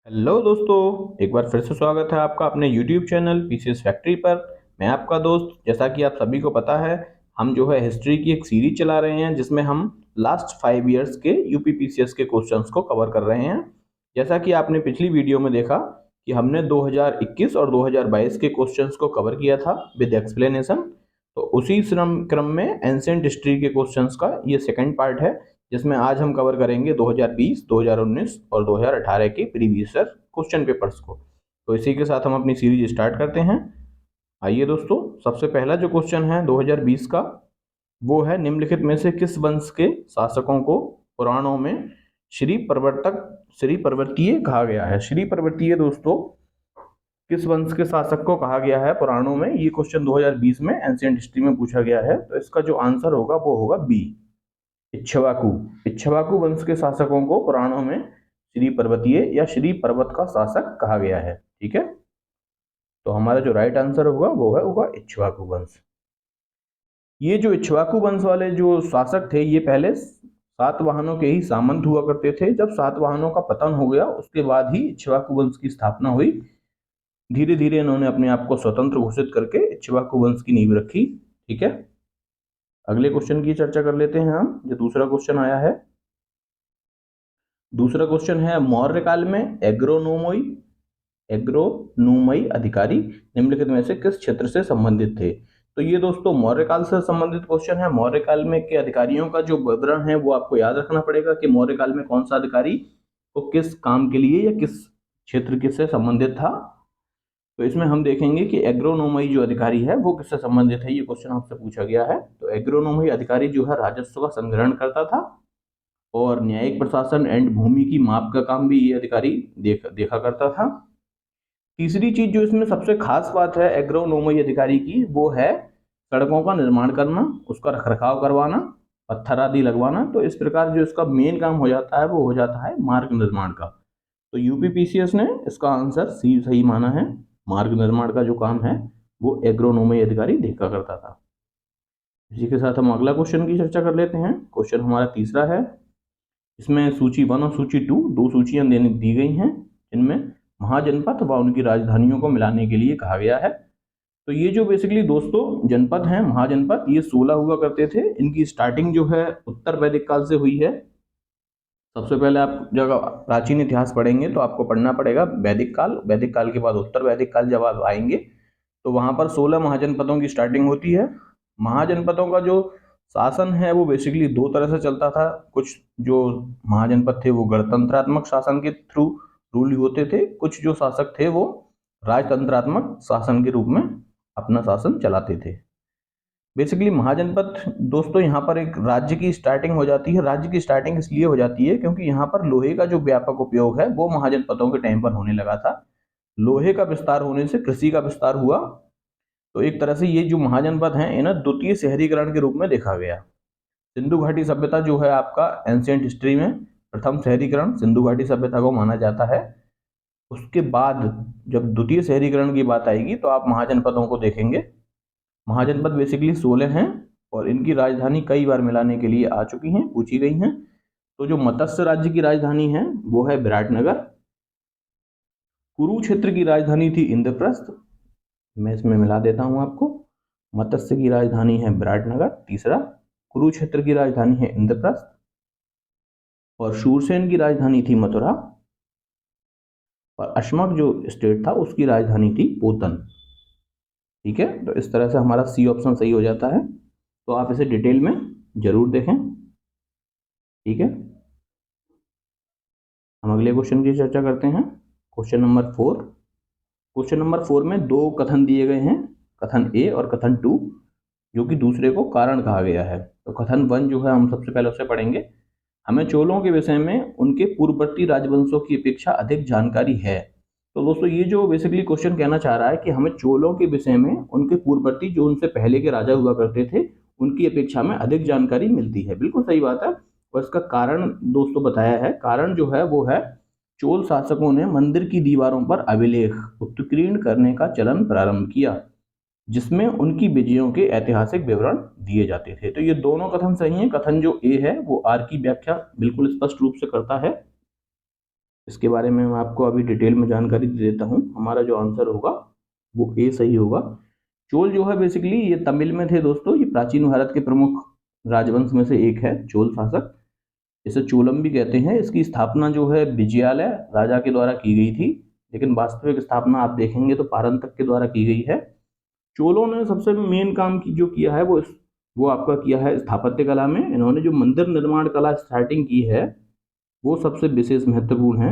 Hello दोस्तों, एक बार फिर से स्वागत है आपका अपने YouTube चैनल पीसीएस फैक्ट्री पर। मैं आपका दोस्त, जैसा कि आप सभी को पता है, हम जो है हिस्ट्री की एक सीरीज चला रहे हैं जिसमें हम लास्ट 5 इयर्स के यूपी पीसीएस के क्वेश्चंस को कवर कर रहे हैं। जैसा कि आपने पिछली वीडियो में देखा कि हमने 2021 और 2022 के क्वेश्चंस को कवर किया था विद एक्सप्लेनेशन। तो उसी क्रम में एंशिएंट हिस्ट्री के क्वेश्चंस का ये सेकंड पार्ट है, जिसमें आज हम कवर करेंगे 2020, 2019 और 2018 के प्रीवियस ईयर क्वेश्चन पेपर्स को। तो इसी के साथ हम अपनी सीरीज स्टार्ट करते हैं। आइए दोस्तों, सबसे पहला जो क्वेश्चन है 2020 का, वो है निम्नलिखित में से किस वंश के शासकों को पुराणों में श्री पर्वतीय कहा गया है। श्री पर्वतीय दोस्तों किस वंश के शासक को कहा गया है पुराणों में, ये क्वेश्चन 2020 में एंशिएंट हिस्ट्री में पूछा गया है। तो इसका जो आंसर होगा वो होगा बी, इक्ष्वाकु। इक्ष्वाकु वंश के शासकों को पुराणों में श्री पर्वतीय या श्री पर्वत का शासक कहा गया है। ठीक है, तो हमारा जो राइट आंसर होगा वो होगा इक्ष्वाकु वंश। ये जो इक्ष्वाकु वंश वाले जो शासक थे, ये पहले सातवाहनों के ही सामंत हुआ करते थे। जब सातवाहनों का पतन हो गया उसके बाद ही इक्ष्वाकु वंश की स्थापना हुई। धीरे धीरे इन्होंने अपने आप को स्वतंत्र घोषित करके इक्ष्वाकु वंश की नींव रखी। ठीक है, अगले क्वेश्चन की चर्चा कर लेते हैं हम। जो दूसरा क्वेश्चन आया है, दूसरा क्वेश्चन है मौर्य काल में एग्रोनोमई अधिकारी निम्नलिखित में से किस क्षेत्र से संबंधित थे। तो ये दोस्तों मौर्य काल से संबंधित क्वेश्चन है। मौर्य काल में के अधिकारियों का जो विवरण है वो आपको याद रखना पड़ेगा कि मौर्य काल में कौन सा अधिकारी को किस काम के लिए या किस क्षेत्र से संबंधित था। तो इसमें हम देखेंगे कि एग्रोनोमई जो अधिकारी है वो किससे संबंधित है। ये क्वेश्चन आपसे पूछा गया है। तो एग्रोनोमई अधिकारी जो है राजस्व का संग्रहण करता था और न्यायिक प्रशासन एंड भूमि की माप का काम भी ये अधिकारी देखा करता था। तीसरी चीज जो इसमें सबसे खास बात है एग्रोनोमई अधिकारी की, वो है सड़कों का निर्माण करना, उसका रखरखाव करवाना, पत्थर आदि लगवाना। तो इस प्रकार जो इसका मेन काम हो जाता है वो हो जाता है मार्ग निर्माण का। तो यूपीपीसीएस ने इसका आंसर सी सही माना है। मार्ग निर्माण का जो काम है वो एग्रोनोमई अधिकारी देखा करता था। इसी के साथ हम अगला क्वेश्चन की चर्चा कर लेते हैं। क्वेश्चन हमारा तीसरा है। इसमें सूची 1 और सूची 2 दो सूचियां दी गई हैं। इनमें महाजनपद व उनकी राजधानियों को मिलाने के लिए कहा गया है। तो ये जो बेसिकली दोस्तों जनपद हैं, महाजनपद, ये 16 हुआ करते थे। इनकी स्टार्टिंग जो है उत्तर वैदिक काल से हुई है। सबसे पहले आप जब प्राचीन इतिहास पढ़ेंगे तो आपको पढ़ना पड़ेगा वैदिक काल। वैदिक काल के बाद उत्तर वैदिक काल जब आप आएंगे तो वहां पर 16 महाजनपदों की स्टार्टिंग होती है। महाजनपदों का जो शासन है वो बेसिकली दो तरह से चलता था। कुछ जो महाजनपद थे वो गणतंत्रात्मक शासन के थ्रू रूल होते थे, कुछ जो शासक थे वो राजतंत्रात्मक शासन के रूप में अपना शासन चलाते थे। बेसिकली महाजनपद दोस्तों यहाँ पर एक राज्य की स्टार्टिंग हो जाती है। राज्य की स्टार्टिंग इसलिए हो जाती है क्योंकि यहाँ पर लोहे का जो व्यापक उपयोग है वो महाजनपदों के टाइम पर होने लगा था। लोहे का विस्तार होने से कृषि का विस्तार हुआ। तो एक तरह से ये जो महाजनपद हैं इन्हें द्वितीय शहरीकरण के रूप में देखा गया। सिंधु घाटी सभ्यता जो है आपका एंशिएंट हिस्ट्री में प्रथम शहरीकरण सिंधु घाटी सभ्यता को माना जाता है। उसके बाद जब द्वितीय शहरीकरण की बात आएगी तो आप महाजनपदों को देखेंगे। महाजनपद बेसिकली 16 हैं और इनकी राजधानी कई बार मिलाने के लिए आ चुकी हैं, पूछी गई हैं। तो जो मत्स्य राज्य की राजधानी है वो है विराटनगर। कुरुक्षेत्र की राजधानी थी इंद्रप्रस्थ। मैं इसमें मिला देता हूं आपको। मत्स्य की राजधानी है विराटनगर, तीसरा। कुरुक्षेत्र की राजधानी है इंद्रप्रस्थ और शूरसेन की राजधानी थी मथुरा और अशमक जो स्टेट था उसकी राजधानी थी पोतन। ठीक है, तो इस तरह से हमारा सी ऑप्शन सही हो जाता है। तो आप इसे डिटेल में जरूर देखें। ठीक है, हम अगले क्वेश्चन की चर्चा करते हैं। Question number 4। क्वेश्चन नंबर 4 में दो कथन दिए गए हैं, कथन ए और कथन 2, जो कि दूसरे को कारण कहा गया है। तो कथन 1 जो है हम सबसे पहले उसे पढ़ेंगे। हमें चोलों के विषय में उनके पूर्ववर्ती राजवंशों की अपेक्षा अधिक जानकारी है। तो दोस्तों ये जो बेसिकली क्वेश्चन कहना चाह रहा है कि हमें चोलों के विषय में उनके पूर्ववर्ती जो उनसे पहले के राजा हुआ करते थे उनकी अपेक्षा में अधिक जानकारी मिलती है। बिल्कुल सही बात है। और इसका कारण दोस्तों बताया है। कारण जो है वो है चोल शासकों ने मंदिर की दीवारों पर अभिलेख उत्कीर्ण करने का चलन प्रारंभ किया, जिसमें उनकी विजयों के ऐतिहासिक विवरण दिए जाते थे। तो ये दोनों कथन सही हैं। कथन जो ए है वो आर की व्याख्या बिल्कुल स्पष्ट रूप से करता है। इसके बारे में मैं आपको अभी डिटेल में जानकारी दे देता हूँ। हमारा जो आंसर होगा वो ए सही होगा। चोल जो है बेसिकली ये तमिल में थे दोस्तों। ये प्राचीन भारत के प्रमुख राजवंश में से एक है चोल शासक। इसे चोलम भी कहते हैं। इसकी स्थापना जो है विजयालय राजा के द्वारा की गई थी, लेकिन वास्तविक स्थापना आप देखेंगे तो पारंतक के द्वारा की गई है। चोलों ने सबसे मेन काम की जो किया है वो आपका किया है स्थापत्य कला में। इन्होंने जो मंदिर निर्माण कला स्टार्टिंग की है वो सबसे विशेष महत्वपूर्ण है।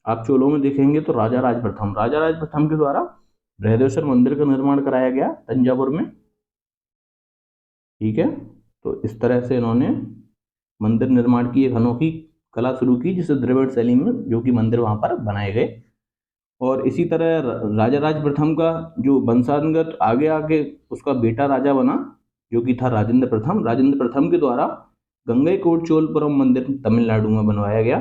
आप चोलों में देखेंगे तो राजा राज प्रथम के द्वारा बृहदेश्वर मंदिर का निर्माण कराया गया तंजावुर में। ठीक है, तो इस तरह से इन्होंने मंदिर निर्माण की एक अनोखी कला शुरू की, जिसे द्रविड़ शैली में जो कि मंदिर वहां पर बनाए गए। और इसी तरह राजा राज प्रथम का जो वंशानुगत आगे आगे उसका बेटा राजा बना, जो कि था राजेंद्र प्रथम। राजेंद्र प्रथम के द्वारा गंगईकोट चोलपुरम मंदिर तमिलनाडु में बनवाया गया।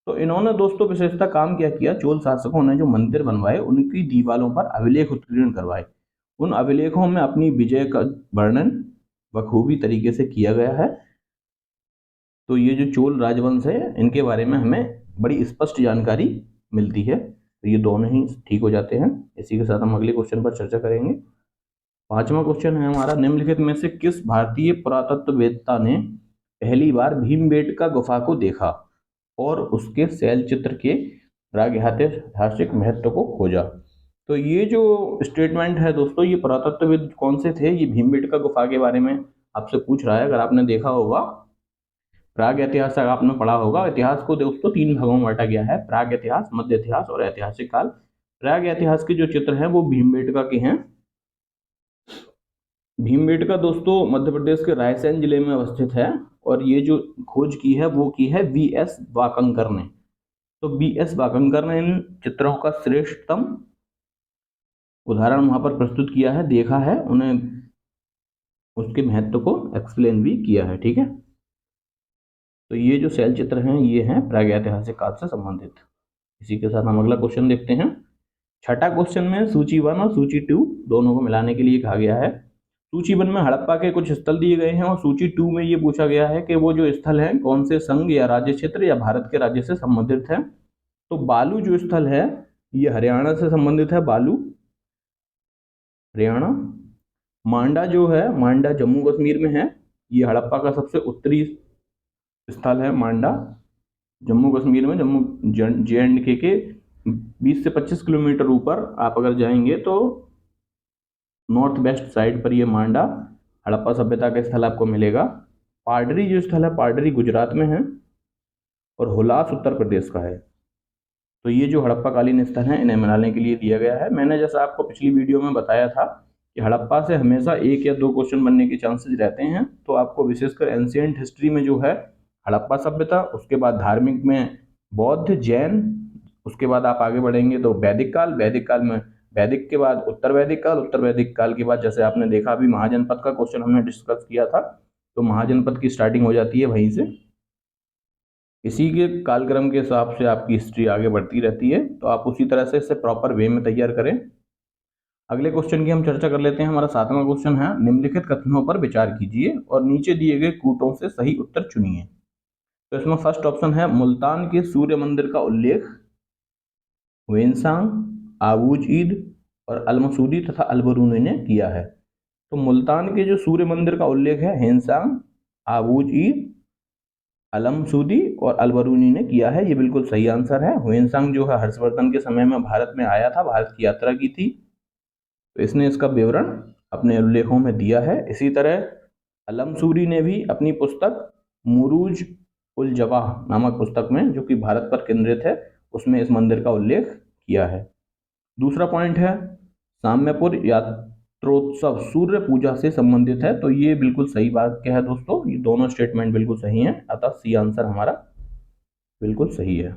तो इन्होंने दोस्तों विशेषता काम क्या किया, चोल शासकों ने जो मंदिर बनवाए उनकी दीवारों पर अभिलेख उत्कीर्ण करवाए। उन अभिलेखों में अपनी विजय का वर्णन बखूबी तरीके से किया गया है। तो ये जो चोल राजवंश है इनके बारे में हमें बड़ी स्पष्ट जानकारी मिलती है। तो ये दोनों ही ठीक हो जाते हैं। इसी के साथ हम अगले क्वेश्चन पर चर्चा करेंगे। पांचवा क्वेश्चन है हमारा, निम्नलिखित में से किस भारतीय पुरातत्ववेत्ता ने पहली बार भीमबेटका गुफा को देखा और उसके शैल चित्र के प्रागैतिहासिक महत्व को खोजा? तो ये जो स्टेटमेंट है दोस्तों, ये पुरातत्वविद कौन से थे, ये भीमबेटका गुफा के बारे में आपसे पूछ रहा है। अगर आपने देखा होगा प्राग इतिहास आपने पढ़ा होगा, इतिहास को दोस्तों तीन भागों में बांटा गया है, प्राग इतिहास, मध्य इतिहास और ऐतिहासिक काल। प्राग इतिहास के जो चित्र हैं वो भीमबेटका के हैं। भीमबेटका दोस्तों मध्य प्रदेश के रायसेन जिले में अवस्थित है और ये जो खोज की है वो की है वी.एस. वाकंकर ने। तो वी.एस. वाकंकर ने इन चित्रों का श्रेष्ठतम उदाहरण वहां पर प्रस्तुत किया है, देखा है, उन्हें उसके महत्व को एक्सप्लेन भी किया है। ठीक है, तो ये जो शैल चित्र हैं ये हैं प्रागैतिहासिक काल से संबंधित। इसी के साथ हम अगला क्वेश्चन देखते हैं। छठा क्वेश्चन में सूची 1 और सूची 2 दोनों को मिलाने के लिए कहा गया है। सूची 1 में हड़प्पा के कुछ स्थल दिए गए हैं और सूची 2 में ये पूछा गया है कि वो जो स्थल हैं कौन से संघ या राज्य क्षेत्र या भारत के राज्य से संबंधित है। तो बालू जो स्थल है ये हरियाणा से संबंधित है, बालू हरियाणा। मांडा जो है, मांडा जम्मू कश्मीर में है। ये हड़प्पा का सबसे उत्तरी स्थल है मांडा, जम्मू कश्मीर में, जम्मू जे.एंड.के के 20 से 25 किलोमीटर ऊपर आप अगर जाएंगे तो नॉर्थ वेस्ट साइड पर ये मांडा हड़प्पा सभ्यता का स्थल आपको मिलेगा। पाडरी जो स्थल है, पाडरी गुजरात में है और हुलास उत्तर प्रदेश का है। तो ये जो हड़प्पा कालीन स्थल हैं इन्हें मिलाने के लिए दिया गया है। मैंने जैसा आपको पिछली वीडियो में बताया था कि हड़प्पा से हमेशा 1 या 2 क्वेश्चन बनने के चांसेस रहते हैं। तो आपको विशेषकर एंशिएंट हिस्ट्री में जो है हड़प्पा सभ्यता, उसके बाद धार्मिक में बौद्ध जैन, उसके बाद आप आगे बढ़ेंगे तो वैदिक काल, वैदिक काल में वैदिक के बाद उत्तर वैदिक काल, उत्तर वैदिक काल के बाद जैसे आपने देखा अभी महाजनपद का क्वेश्चन हमने डिस्कस किया था, तो महाजनपद की स्टार्टिंग हो जाती है वहीं से। इसी के कालक्रम के हिसाब से आपकी हिस्ट्री आगे बढ़ती रहती है। तो आप उसी तरह से इसे प्रॉपर वे में तैयार करें। अगले क्वेश्चन की हम चर्चा कर लेते हैं। हमारा 7वां क्वेश्चन है, निम्नलिखित कथनों पर विचार कीजिए और नीचे दिए गए कूटों से सही उत्तर चुनिए। तो इसमें फर्स्ट ऑप्शन है, मुल्तान के सूर्य मंदिर का उल्लेख हुएनसांग, आवूज ईद और अलमसूदी तथा अलबरूनी ने किया है। तो मुल्तान के जो सूर्य मंदिर का उल्लेख है हेनसांग, आवूज ईद, अलमसूदी और अलबरूनी ने किया है। ये बिल्कुल सही आंसर है। हुएनसांग जो है हर्षवर्धन के समय में भारत में आया था, भारत की यात्रा की थी, तो इसने इसका विवरण अपने उल्लेखों में दिया है। इसी तरह अलमसूरी ने भी अपनी पुस्तक मुरूज उल जवाह नामक पुस्तक में, जो कि भारत पर केंद्रित है, उसमें इस मंदिर का उल्लेख किया है। दूसरा पॉइंट है, साम्यपुर यात्रोत्सव सूर्य पूजा से संबंधित है। तो ये बिल्कुल सही बात क्या है दोस्तों, ये दोनों स्टेटमेंट बिल्कुल सही हैं, अतः सी आंसर हमारा बिल्कुल सही है।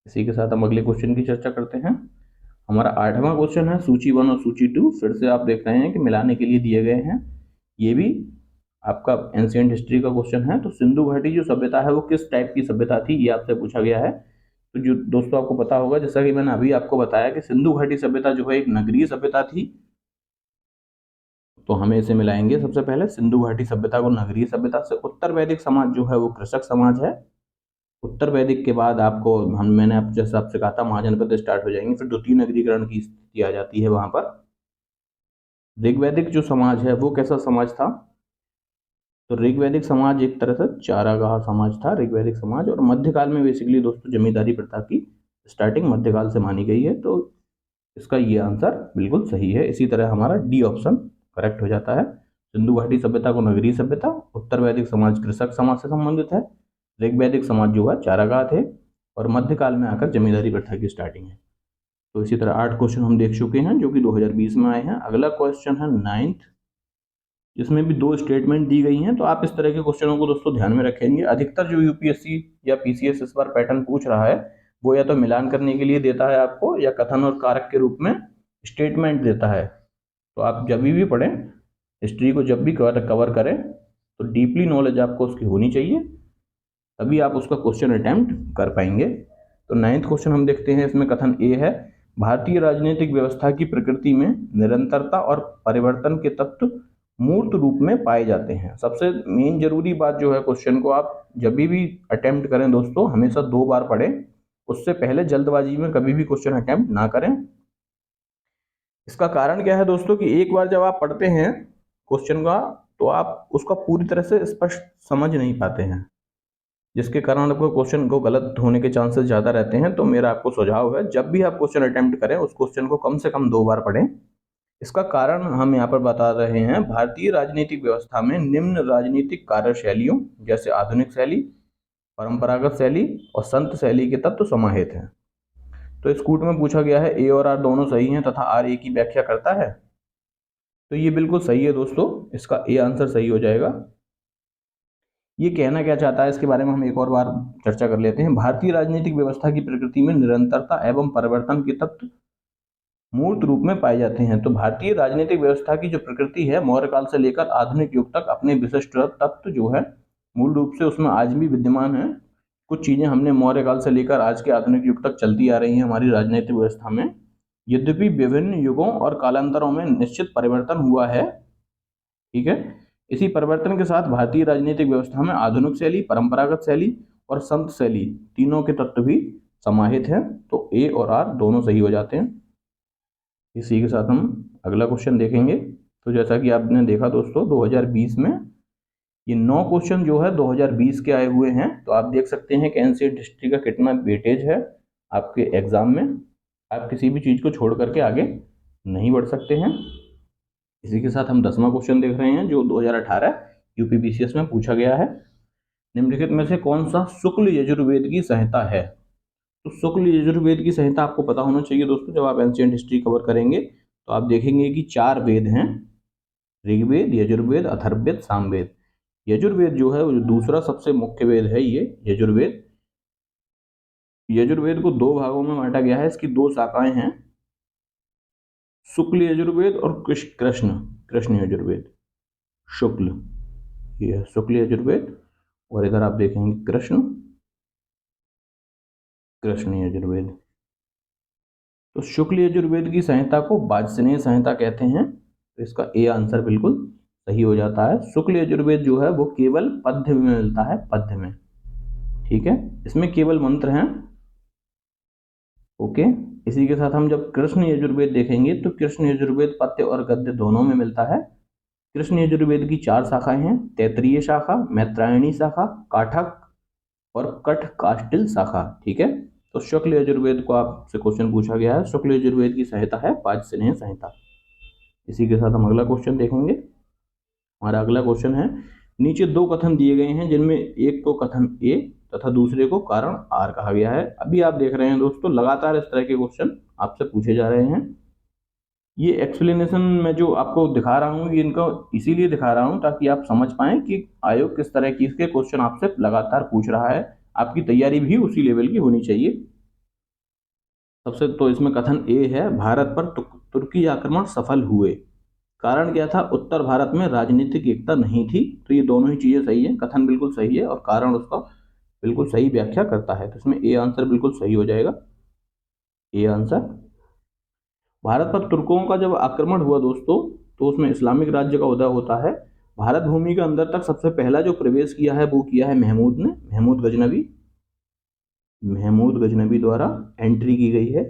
इसी के साथ हम अगले क्वेश्चन की चर्चा करते हैं। हमारा 8वां क्वेश्चन है, सूची 1 और सूची 2 फिर से आप देख रहे हैं कि मिलाने के लिए दिए गए हैं। ये भी आपका एंशिएंट हिस्ट्री का क्वेश्चन है। तो सिंधु घाटी जो सभ्यता है वो किस टाइप की सभ्यता थी, ये आपसे पूछा गया है। तो जो दोस्तों आपको पता होगा, जैसा कि मैंने अभी आपको बताया कि सिंधु घाटी सभ्यता जो है एक नगरीय सभ्यता थी। तो हमें इसे मिलाएंगे। सबसे पहले सिंधु घाटी सभ्यता को नगरीय सभ्यता से, उत्तर वैदिक समाज जो है वो कृषक समाज है, उत्तर वैदिक के बाद आपको मैंने जैसे आपसे कहा था महाजनपद स्टार्ट हो जाएंगे, फिर द्वितीय नगरीकरण की स्थिति आ जाती है वहां पर। ऋग्वैदिक जो समाज है वो कैसा समाज था? तो ऋग्वैदिक समाज एक तरह से चारागाह समाज था ऋग्वैदिक समाज, और मध्यकाल में बेसिकली दोस्तों जमींदारी प्रथा की स्टार्टिंग मध्यकाल से मानी गई है। तो इसका ये आंसर बिल्कुल सही है। इसी तरह हमारा डी ऑप्शन करेक्ट हो जाता है। सिंधु घाटी सभ्यता को नगरीय सभ्यता, उत्तर वैदिक समाज कृषक समाज से संबंधित है, ऋग्वैदिक समाज जो है चारागाह थे, और मध्यकाल में आकर जमींदारी प्रथा की स्टार्टिंग है। तो इसी तरह 8 क्वेश्चन हम देख चुके हैं जो कि 2020 में आए हैं। अगला क्वेश्चन है 9th, जिसमें भी 2 स्टेटमेंट दी गई हैं। तो आप इस तरह के क्वेश्चनों को दोस्तों ध्यान में रखेंगे। अधिकतर जो यूपीएससी या पीसीएस इस बार पैटर्न पूछ रहा है वो या तो मिलान करने के लिए देता है आपको, या कथन और कारक के रूप में स्टेटमेंट देता है। तो आप जब भी पढ़ें, हिस्ट्री को जब भी कवर करें, तो डीपली नॉलेज आपको उसकी होनी चाहिए, तभी आप उसका क्वेश्चन अटेम्प्ट कर पाएंगे। तो 9th क्वेश्चन हम देखते हैं। इसमें कथन ए है, भारतीय राजनीतिक व्यवस्था की प्रकृति में निरंतरता और परिवर्तन के तत्व मूर्त रूप में पाए जाते हैं। सबसे मेन जरूरी बात जो है, क्वेश्चन को आप जब भी अटेम्प्ट करें दोस्तों, हमेशा 2 बार पढ़ें। उससे पहले जल्दबाजी में कभी भी क्वेश्चन अटेम्प्ट ना करें। इसका कारण क्या है दोस्तों कि एक बार जब आप पढ़ते हैं क्वेश्चन का, तो आप उसका पूरी तरह से स्पष्ट समझ नहीं पाते हैं, जिसके कारण आपको क्वेश्चन को गलत होने के चांसेस ज़्यादा रहते हैं। तो मेरा आपको सुझाव है, जब भी आप क्वेश्चन अटेम्प्ट करें उस क्वेश्चन को कम से कम 2 बार पढ़ें। इसका कारण हम यहाँ पर बता रहे हैं, भारतीय राजनीतिक व्यवस्था में निम्न राजनीतिक कार्यशैलियों जैसे आधुनिक शैली, परंपरागत शैली और संत शैली के तत्व समाहित हैं। तो इस कूट में पूछा गया है ए और आर दोनों सही हैं तथा आर ए की व्याख्या करता है। तो ये बिल्कुल सही है दोस्तों, इसका ए आंसर सही हो जाएगा। ये कहना क्या चाहता है इसके बारे में हम एक और बार चर्चा कर लेते हैं। भारतीय राजनीतिक व्यवस्था की प्रकृति में निरंतरता एवं परिवर्तन के तत्व मूर्त रूप में पाए जाते हैं। तो भारतीय राजनीतिक व्यवस्था की जो प्रकृति है, मौर्य काल से लेकर आधुनिक युग तक अपने विशिष्ट तत्व जो है मूल रूप से उसमें आज भी विद्यमान है। कुछ चीजें हमने मौर्य काल से लेकर आज के आधुनिक युग तक चलती आ रही हैं हमारी राजनीतिक व्यवस्था में। यद्यपि विभिन्न युगों और कालांतरों में निश्चित परिवर्तन हुआ है, ठीक है। इसी परिवर्तन के साथ भारतीय राजनीतिक व्यवस्था में आधुनिक शैली, परंपरागत शैली और संत शैली तीनों के तत्व भी समाहित हैं। तो ए और आर दोनों सही हो जाते हैं। इसी के साथ हम अगला क्वेश्चन देखेंगे। तो जैसा कि आपने देखा दोस्तों, 2020 में ये 9 क्वेश्चन जो है 2020 के आए हुए हैं। तो आप देख सकते हैं कि एनसीईआरटी हिस्ट्री का कितना वेटेज है आपके एग्जाम में। आप किसी भी चीज को छोड़ करके आगे नहीं बढ़ सकते हैं। इसी के साथ हम 10वां क्वेश्चन देख रहे हैं जो 2018 यूपीपीसीएस में पूछा गया है। निम्नलिखित में से कौन सा शुक्ल यजुर्वेद की संहिता है? तो शुक्ल यजुर्वेद की संहिता आपको पता होना चाहिए दोस्तों। जब आप एंशिएंट हिस्ट्री कवर करेंगे तो आप देखेंगे कि 4 वेद हैं, ऋग्वेद, यजुर्वेद, अथर्ववेद, सामवेद। यजुर्वेद जो है वो दूसरा सबसे मुख्य वेद है। ये यजुर्वेद, यजुर्वेद को 2 भागों में बांटा गया है। इसकी 2 शाखाएं हैं, शुक्ल यजुर्वेद और कृष्ण कृष्ण यजुर्वेद। शुक्ल, ये शुक्ल यजुर्वेद, और इधर आप देखेंगे कृष्ण कृष्ण यजुर्वेद। तो शुक्ल यजुर्वेद की संहिता को वाजसनेय संहिता कहते हैं। तो इसका ए आंसर बिल्कुल सही हो जाता है। शुक्ल यजुर्वेद जो है वो केवल पद्य में मिलता है, पद्य में, ठीक है। इसमें केवल मंत्र हैं, ओके। इसी के साथ हम जब कृष्ण यजुर्वेद देखेंगे तो कृष्ण यजुर्वेद पद्य और गद्य दोनों में मिलता है। कृष्ण यजुर्वेद की 4 शाखाएं हैं, तैतरीय शाखा, मैत्रायणी शाखा, काठक और कठ काष्टिल शाखा, ठीक है। तो शुक्ल यजुर्वेद को आपसे क्वेश्चन पूछा गया है, शुक्ल यजुर्वेद की संहिता है वाजसनेय संहिता। इसी के साथ हम अगला क्वेश्चन देखेंगे। हमारा अगला क्वेश्चन है, नीचे 2 कथन दिए गए हैं जिनमें एक को कथन ए तथा दूसरे को कारण आर कहा गया है। अभी आप देख रहे हैं दोस्तों, लगातार इस तरह के क्वेश्चन आपसे पूछे जा रहे हैं। ये एक्सप्लेनेशन में जो आपको दिखा रहा हूँ, ये इनको इसीलिए दिखा रहा हूँ ताकि आप समझ पाएं कि आयोग किस तरह की इसके क्वेश्चन आपसे लगातार पूछ रहा है। आपकी तैयारी भी उसी लेवल की होनी चाहिए। सबसे तो इसमें कथन ए है, भारत पर तुर्की आक्रमण सफल हुए। कारण क्या था? उत्तर भारत में राजनीतिक एकता नहीं थी। तो ये दोनों ही चीजें सही है, कथन बिल्कुल सही है और कारण उसका बिल्कुल सही व्याख्या करता है। तो इसमें ए आंसर बिल्कुल सही हो जाएगा, ए आंसर। भारत पर तुर्कों का जब आक्रमण हुआ दोस्तों, तो उसमें इस्लामिक राज्य का उदय होता है। भारत भूमि के अंदर तक सबसे पहला जो प्रवेश किया है वो किया है महमूद ने, महमूद गजनवी। महमूद गजनबी द्वारा एंट्री की गई है।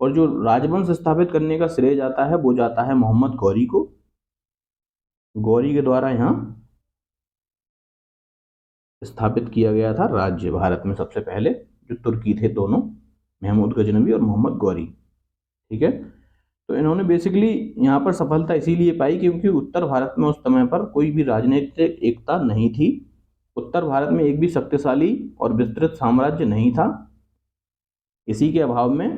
और जो राजवंश स्थापित करने का श्रेय जाता है वो जाता है मोहम्मद गौरी को। गौरी के द्वारा यहाँ स्थापित किया गया था राज्य भारत में सबसे पहले, जो तुर्की थे दोनों, महमूद गजनबी और मोहम्मद गौरी। ठीक है, तो इन्होंने बेसिकली यहाँ पर सफलता इसीलिए पाई क्योंकि उत्तर भारत में उस समय पर कोई भी राजनीतिक एकता नहीं थी। उत्तर भारत में एक भी शक्तिशाली और विस्तृत साम्राज्य नहीं था। इसी के अभाव में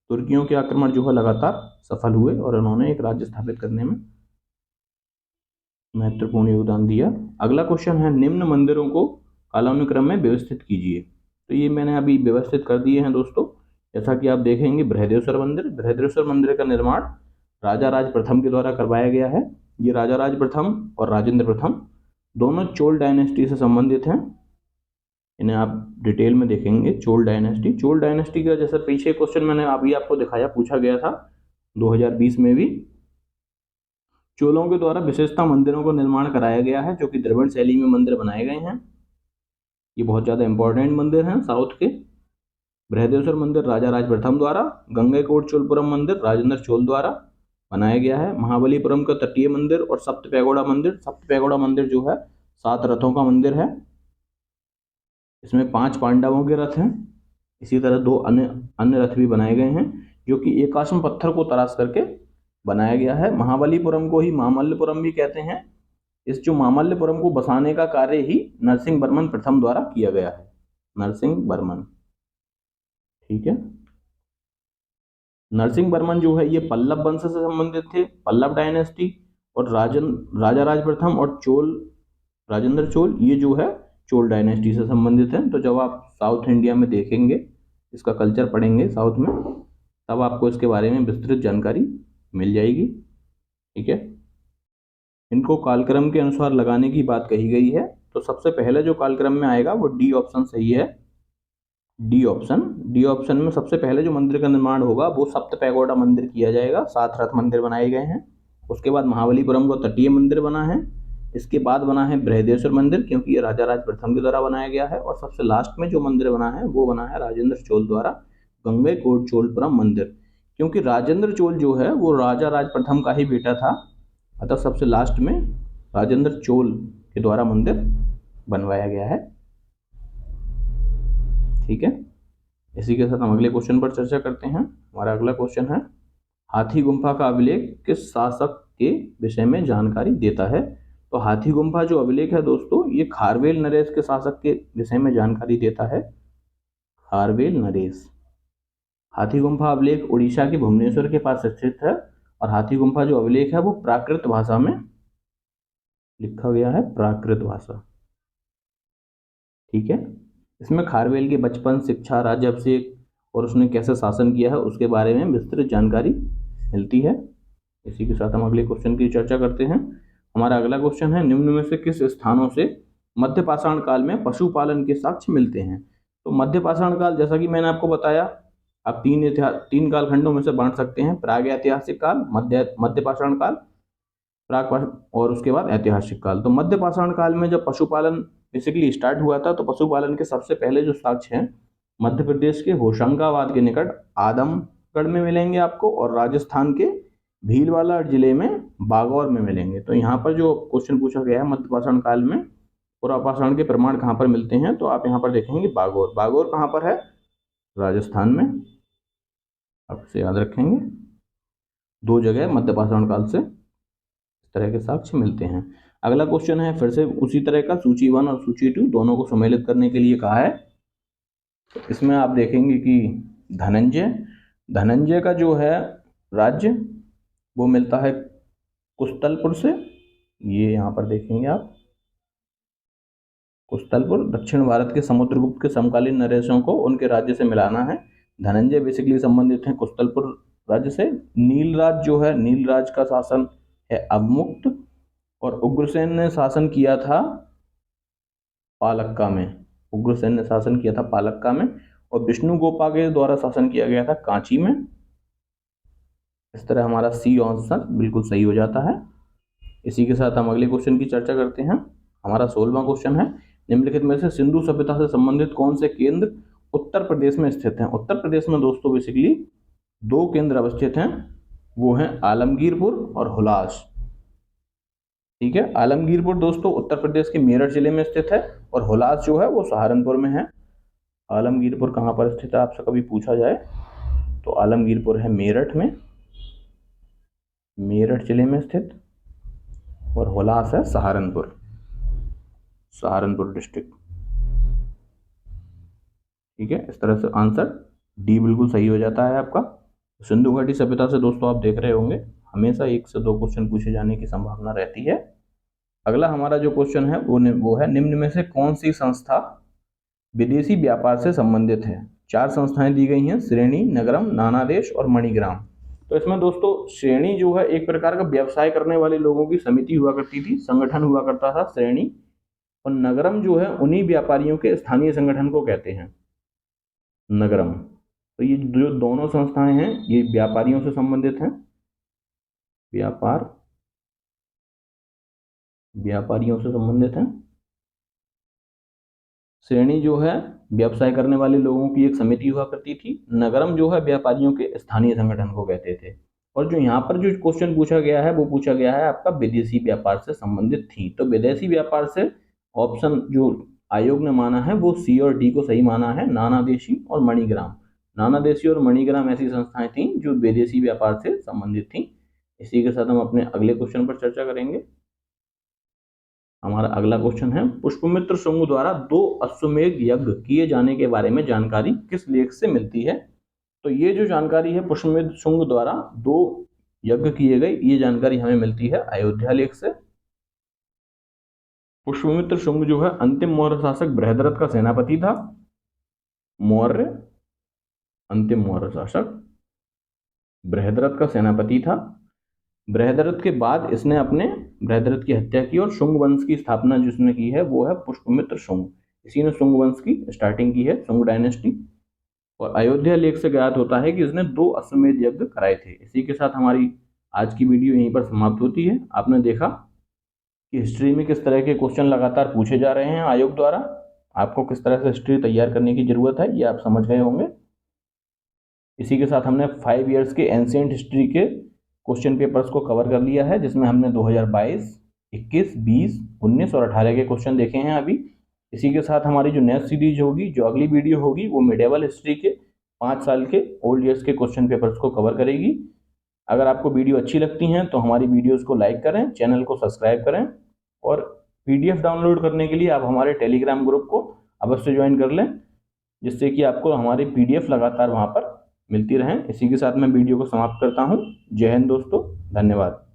तुर्कियों के आक्रमण जो है लगातार सफल हुए और उन्होंने एक राज्य स्थापित करने में महत्वपूर्ण योगदान दिया। अगला क्वेश्चन है, निम्न मंदिरों को कालानुक्रम में व्यवस्थित कीजिए। तो ये मैंने अभी व्यवस्थित कर दिए हैं दोस्तों। जैसा कि आप देखेंगे, बृहदेश्वर मंदिर, बृहदेश्वर मंदिर का निर्माण राजा राज प्रथम के द्वारा करवाया गया है। ये राजा राज प्रथम और राजेंद्र प्रथम दोनों चोल डायनेस्टी से संबंधित हैं। इन्हें आप डिटेल में देखेंगे। चोल डायनेस्टी का जैसा पीछे क्वेश्चन मैंने अभी आपको दिखाया, पूछा गया था 2020 में भी। चोलों के द्वारा विशेषता मंदिरों को निर्माण कराया गया है जो कि द्रविड़ शैली में मंदिर बनाए गए हैं। ये बहुत ज़्यादा इंपॉर्टेंट मंदिर हैं साउथ के। बृहदेश्वर मंदिर राजा राज प्रथम द्वारा, गंगैकोट चोलपुरम मंदिर राजेंद्र चोल द्वारा बनाया गया है। महाबलीपुरम का तटीय मंदिर और सप्त पैगोडा मंदिर जो है 7 रथों का मंदिर है। इसमें 5 पांडवों के रथ हैं। इसी तरह 2 अन्य रथ भी बनाए गए हैं जो कि एकाश्म पत्थर को तराश करके बनाया गया है। महाबलीपुरम को ही मामल्लपुरम भी कहते हैं। इस जो मामल्लपुरम को बसाने का कार्य ही नरसिंह वर्मन प्रथम द्वारा किया गया है। नरसिंह वर्मन, ठीक है। नरसिंह वर्मन जो है ये पल्लव वंश से संबंधित थे, पल्लव डायनेस्टी। और राजा राज प्रथम और राजेंद्र चोल ये जो है चोल डायनेस्टी से संबंधित हैं। तो जब आप साउथ इंडिया में देखेंगे, इसका कल्चर पढ़ेंगे साउथ में, तब आपको इसके बारे में विस्तृत जानकारी मिल जाएगी। ठीक है, इनको कालक्रम के अनुसार लगाने की बात कही गई है। तो सबसे पहले जो कालक्रम में आएगा वो डी ऑप्शन सही है। डी ऑप्शन में सबसे पहले जो मंदिर का निर्माण होगा वो सप्त पैगोडा मंदिर किया जाएगा। 7 रथ मंदिर बनाए गए हैं। उसके बाद महाबलीपुरम का तटीय मंदिर बना है। इसके बाद बना है बृहदेश्वर मंदिर, क्योंकि ये राजा राज प्रथम के द्वारा बनाया गया है। और सबसे लास्ट में जो मंदिर बना है वो बना है राजेंद्र चोल द्वारा, गंगैकोट चोलपुरम मंदिर। क्योंकि राजेंद्र चोल जो है वो राजा राज प्रथम का ही बेटा था, अतः सबसे लास्ट में राजेंद्र चोल के द्वारा मंदिर बनवाया गया है। ठीक है, इसी के साथ हम अगले क्वेश्चन पर चर्चा करते हैं। हमारा अगला क्वेश्चन है, हाथी गुम्फा का अभिलेख किस शासक के विषय में जानकारी देता है। तो हाथी गुम्फा जो अभिलेख है दोस्तों, ये खारवेल नरेश के शासक के विषय में जानकारी देता है। खारवेल नरेश। हाथी गुम्फा अभिलेख उड़ीसा के भुवनेश्वर के पास स्थित है। और हाथी गुम्फा जो अभिलेख है वो प्राकृत भाषा में लिखा गया है, प्राकृत भाषा। ठीक है, इसमें खारवेल के बचपन, शिक्षा, राज्याभिषेक और उसने कैसे शासन किया है उसके बारे में विस्तृत जानकारी मिलती है। इसी के साथ हम अगले क्वेश्चन की चर्चा करते हैं। हमारा अगला क्वेश्चन है, निम्न में से किस स्थानों से मध्य पाषाण काल में पशुपालन के साक्ष्य मिलते हैं। तो मध्य पाषाण काल, जैसा कि मैंने आपको बताया, आप 3 कालखंडों में से बांट सकते हैं, प्राग ऐतिहासिक काल, मध्य पाषाण काल, और उसके बाद ऐतिहासिक काल। तो मध्य पाषाण काल में जब पशुपालन बेसिकली स्टार्ट हुआ था, तो पशुपालन के सबसे पहले जो साक्ष्य हैं मध्य प्रदेश के होशंगाबाद के निकट आदमगढ़ में मिलेंगे आपको, और राजस्थान के भीलवाड़ा जिले में बागौर में मिलेंगे। तो यहाँ पर जो क्वेश्चन पूछा गया है मध्य पाषाण काल में पुरापाषाण के प्रमाण कहाँ पर मिलते हैं, तो आप यहाँ पर देखेंगे बागौर। बागौर कहाँ पर है? राजस्थान में। आप इसे याद रखेंगे। 2 जगह मध्य पाषाण काल से इस तरह के साक्ष्य मिलते हैं। अगला क्वेश्चन है फिर से उसी तरह का, सूची 1 और सूची 2 दोनों को सम्मिलित करने के लिए कहा है। तो इसमें आप देखेंगे कि धनंजय का जो है राज्य वो मिलता है कुस्तलपुर से। ये यहाँ पर देखेंगे आप, कुस्तलपुर। दक्षिण भारत के समुद्रगुप्त के समकालीन नरेशों को उनके राज्य से मिलाना है। धनंजय बेसिकली संबंधित है कुस्तलपुर राज्य से। नीलराज जो है, नीलराज का शासन है अवमुक्त, और उग्रसेन ने शासन किया था पालक्का में। उग्रसेन ने शासन किया था पालक्का में, और विष्णु गोपा के द्वारा शासन किया गया था कांची में। इस तरह हमारा सी ऑप्शन बिल्कुल सही हो जाता है। इसी के साथ हम अगले क्वेश्चन की चर्चा करते हैं। हमारा 16वां क्वेश्चन है, निम्नलिखित में से सिंधु सभ्यता से संबंधित कौन से केंद्र उत्तर प्रदेश में स्थित हैं। उत्तर प्रदेश में दोस्तों बेसिकली 2 केंद्र अवस्थित हैं, वो हैं आलमगीरपुर और हुलास। ठीक है, आलमगीरपुर दोस्तों उत्तर प्रदेश के मेरठ जिले में स्थित है और हुलास जो है वो सहारनपुर में है। आलमगीरपुर कहाँ पर स्थित है आपसे कभी पूछा जाए तो आलमगीरपुर है मेरठ में, मेरठ जिले में स्थित, और हुलास है सहारनपुर, सहारनपुर डिस्ट्रिक्ट। ठीक है, इस तरह से आंसर डी बिल्कुल सही हो जाता है आपका। सिंधु घाटी सभ्यता से दोस्तों आप देख रहे होंगे हमेशा 1 से 2 क्वेश्चन पूछे जाने की संभावना रहती है। अगला हमारा जो क्वेश्चन है वो है निम्न में से कौन सी संस्था विदेशी व्यापार से संबंधित है। 4 संस्थाएं दी गई हैं, श्रेणी, नगरम, नानादेश और मणिग्राम। तो इसमें दोस्तों श्रेणी जो है एक प्रकार का व्यवसाय करने वाले लोगों की समिति हुआ करती थी, संगठन हुआ करता था श्रेणी, और नगरम जो है उन्हीं व्यापारियों के स्थानीय संगठन को कहते हैं नगरम। तो ये जो दोनों संस्थाएं हैं ये व्यापारियों से संबंधित हैं, व्यापारियों से संबंधित हैं। श्रेणी जो है व्यवसाय करने वाले लोगों की एक समिति हुआ करती थी, नगरम जो है व्यापारियों के स्थानीय संगठन को कहते थे। और जो यहाँ पर जो क्वेश्चन पूछा गया है वो पूछा गया है आपका विदेशी व्यापार से संबंधित थी। तो विदेशी व्यापार से ऑप्शन जो आयोग ने माना है वो सी और डी को सही माना है, नानादेशी और मणिग्राम। नानादेशी और मणिग्राम ऐसी संस्थाएं थी जो विदेशी व्यापार से संबंधित थी। इसी के साथ हम अपने अगले क्वेश्चन पर चर्चा करेंगे। हमारा अगला क्वेश्चन है पुष्पमित्र शुंग द्वारा 2 अश्वमेध यज्ञ किए जाने के बारे में जानकारी किस लेख से मिलती है। तो ये जो जानकारी है पुष्पमित्र शुंग द्वारा 2 यज्ञ किए गए, ये जानकारी हमें मिलती है अयोध्या लेख से। पुष्पमित्र शुंग जो है अंतिम मौर्य शासक बृहद्रथ का सेनापति था। मौर्य अंतिम मौर्य शासक बृहद्रथ का सेनापति था। बृहद्रथ के बाद इसने अपने बृहद्रथ की हत्या की और शुंग वंश की स्थापना जिसने की है वो है पुष्पमित्र शुंग। इसी ने शुंग वंश की स्टार्टिंग की है, शुंग डायनेस्टी। और अयोध्या लेख से ज्ञात होता है कि इसने 2 अश्वमेध यज्ञ कराए थे। इसी के साथ हमारी आज की वीडियो यहीं पर समाप्त होती है। आपने देखा कि हिस्ट्री में किस तरह के क्वेश्चन लगातार पूछे जा रहे हैं आयोग द्वारा, आपको किस तरह से हिस्ट्री तैयार करने की जरूरत है ये आप समझ गए होंगे। इसी के साथ हमने 5 ईयर्स के एंशिएंट हिस्ट्री के क्वेश्चन पेपर्स को कवर कर लिया है, जिसमें हमने 2022, 21, 20, 19 और 18 के क्वेश्चन देखे हैं अभी। इसी के साथ हमारी जो नेक्स्ट सीरीज होगी, जो अगली वीडियो होगी, वो मिडेवल हिस्ट्री के 5 साल के ओल्ड ईयर्स के क्वेश्चन पेपर्स को कवर करेगी। अगर आपको वीडियो अच्छी लगती हैं तो हमारी वीडियोस को लाइक करें, चैनल को सब्सक्राइब करें, और PDF डाउनलोड करने के लिए आप हमारे टेलीग्राम ग्रुप को अवश्य ज्वाइन कर लें, जिससे कि आपको हमारी PDF लगातार वहाँ पर मिलती रहें। इसी के साथ मैं वीडियो को समाप्त करता हूँ। जय हिंद दोस्तों, धन्यवाद।